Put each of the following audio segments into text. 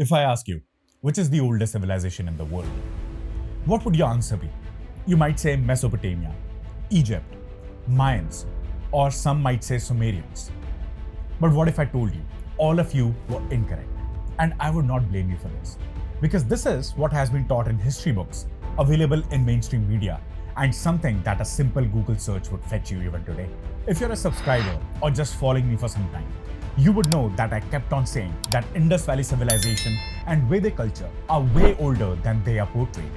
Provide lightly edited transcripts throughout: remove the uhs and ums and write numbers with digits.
If I ask you, which is the oldest civilization in the world, what would your answer be? You might say Mesopotamia, Egypt, Mayans, or some might say Sumerians. But what if I told you all of you were incorrect? And I would not blame you for this, because this is what has been taught in history books, available in mainstream media, and something that a simple Google search would fetch you even today. If you're a subscriber or just following me for some time, you would know that I kept on saying that Indus Valley Civilization and Vedic culture are way older than they are portrayed.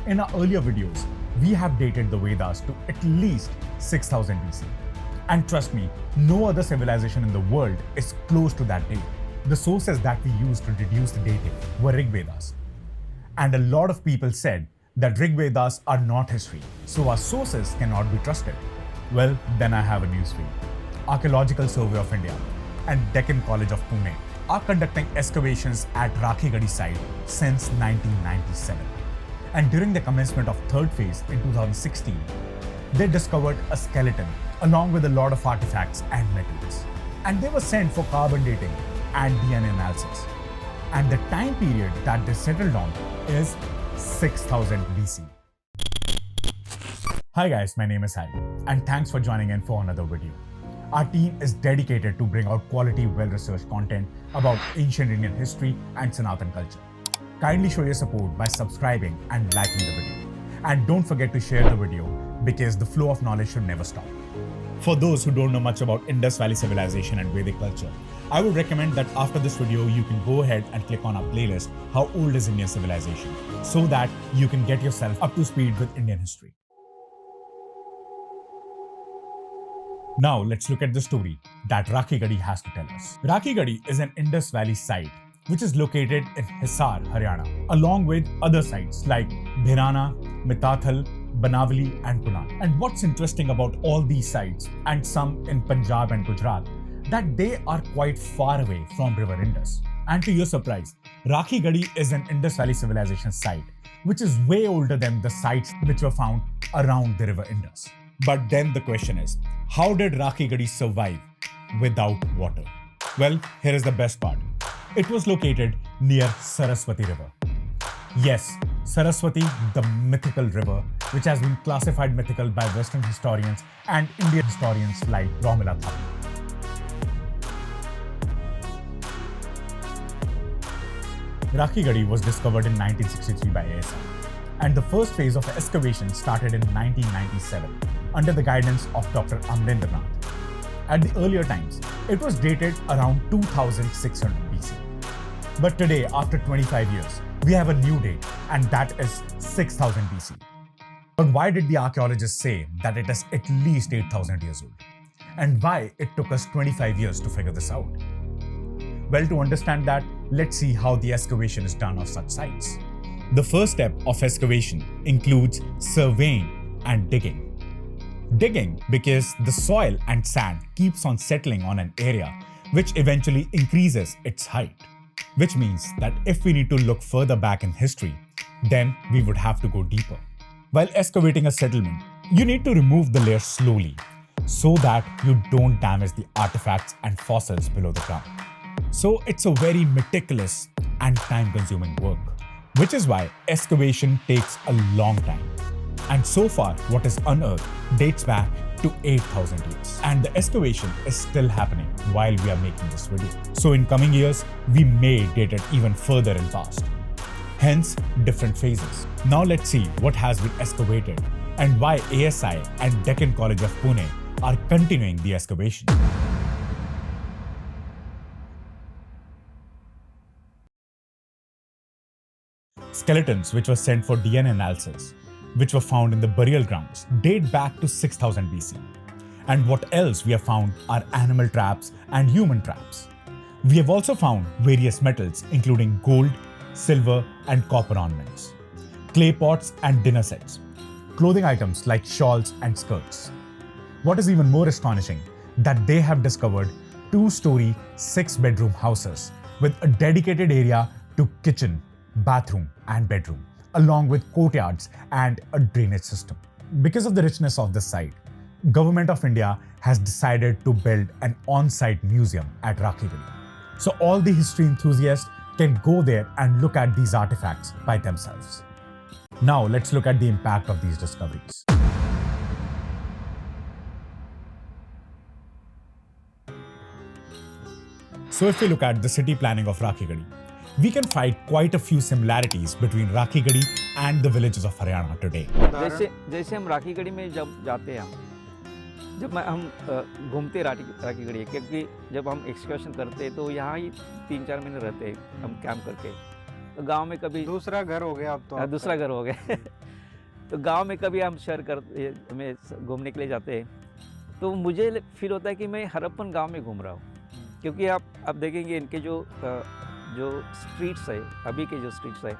In our earlier videos, we have dated the Vedas to at least 6000 BC. And trust me, no other civilization in the world is close to that date. The sources that we used to deduce the dating were Rig Vedas. And a lot of people said that Rig Vedas are not history, so our sources cannot be trusted. Well, then I have a news for you. Archaeological Survey of India and Deccan College of Pune are conducting excavations at Rakhigarhi site since 1997. And during the commencement of third phase in 2016, they discovered a skeleton along with a lot of artifacts and metals. And they were sent for carbon dating and DNA analysis. And the time period that they settled on is 6000 BC. Hi guys, my name is Harry, and thanks for joining in for another video. Our team is dedicated to bring out quality, well-researched content about ancient Indian history and Sanatan culture. Kindly show your support by subscribing and liking the video. And don't forget to share the video because the flow of knowledge should never stop. For those who don't know much about Indus Valley Civilization and Vedic culture, I would recommend that after this video, you can go ahead and click on our playlist, How Old is Indian Civilization, so that you can get yourself up to speed with Indian history. Now let's look at the story that Rakhigarhi has to tell us. Rakhigarhi is an Indus Valley site which is located in Hisar, Haryana, along with other sites like Bhirana, Mitathal, Banavali and Punan. And what's interesting about all these sites, and some in Punjab and Gujarat, that they are quite far away from River Indus. And to your surprise, Rakhigarhi is an Indus Valley Civilization site, which is way older than the sites which were found around the River Indus. But then the question is, how did Rakhigarhi survive without water? Well, here is the best part. It was located near Saraswati River. Yes, Saraswati, the mythical river, which has been classified mythical by Western historians and Indian historians like Romila Thapar. Rakhigarhi was discovered in 1963 by ASI, and the first phase of excavation started in 1997 under the guidance of Dr. Amrendranath. At the earlier times, it was dated around 2600 BC. But today, after 25 years, we have a new date, and that is 6000 BC. But why did the archaeologists say that it is at least 8000 years old? And why it took us 25 years to figure this out? Well, to understand that, let's see how the excavation is done of such sites. The first step of excavation includes surveying and digging. Digging because the soil and sand keeps on settling on an area, which eventually increases its height. Which means that if we need to look further back in history, then we would have to go deeper. While excavating a settlement, you need to remove the layers slowly so that you don't damage the artifacts and fossils below the ground. So it's a very meticulous and time-consuming work, which is why excavation takes a long time. And so far, what is unearthed dates back to 8000 years. And the excavation is still happening while we are making this video. So in coming years, we may date it even further and past. Hence, different phases. Now let's see what has been excavated and why ASI and Deccan College of Pune are continuing the excavation. Skeletons which were sent for DNA analysis, which were found in the burial grounds, date back to 6000 BC. And what else we have found are animal traps and human traps. We have also found various metals including gold, silver and copper ornaments, clay pots and dinner sets, clothing items like shawls and skirts. What is even more astonishing, that they have discovered 2-story, 6-bedroom houses with a dedicated area to kitchen, bathroom and bedroom, along with courtyards and a drainage system. Because of the richness of this site, Government of India has decided to build an on-site museum at Rakhigarhi. So all the history enthusiasts can go there and look at these artifacts by themselves. Now let's look at the impact of these discoveries. So if we look at the city planning of Rakhigarhi, we can find quite a few similarities between Rakhigarhi and the villages of Haryana today. जैसे हम राखीगढ़ी में जब जाते हैं जब हम घूमते राखीगढ़ी क्योंकि जब हम एक्सकर्शन करते तो यहाँ ही 3-4 महीने रहते हम कैंप करके तो गांव में कभी दूसरा घर हो गया अब तो दूसरा घर हो गया तो गांव में कभी हम शहर करते में घूमने के लिए जाते हैं तो मुझे फील होता है कि मैं हरप्पन गांव में घूम रहा हूँ क्योंकि आप देखेंगे इनके जो स्ट्रीट्स है अभी के जो स्ट्रीट्स है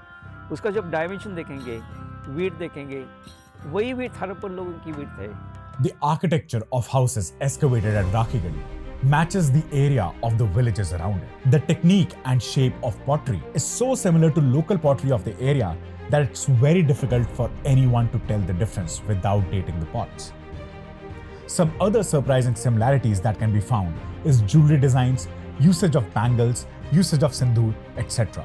उसका जब डायमेंशन देखेंगे विड्थ देखेंगे वही विड्थ हरप्पन लोगों की विड्थ है. The architecture of houses excavated at Rakhigarhi matches the area of the villages around it. The technique and shape of pottery is so similar to local pottery of the area that it's very difficult for anyone to tell the difference without dating the pots. Some other surprising similarities that can be found is jewelry designs, usage of bangles, usage of sindoor, etc.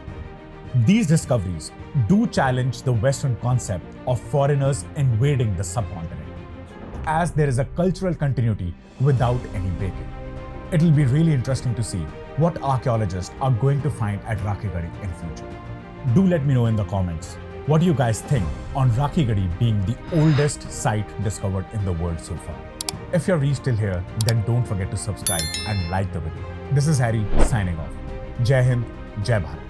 These discoveries do challenge the Western concept of foreigners invading the subcontinent, as there is a cultural continuity without any breaking. It will be really interesting to see what archaeologists are going to find at Rakhigarhi in future. Do let me know in the comments what you guys think on Rakhigarhi being the oldest site discovered in the world so far. If you're reached till here, then don't forget to subscribe and like the video. This is Harry signing off. Jai Hind, Jai Bharat.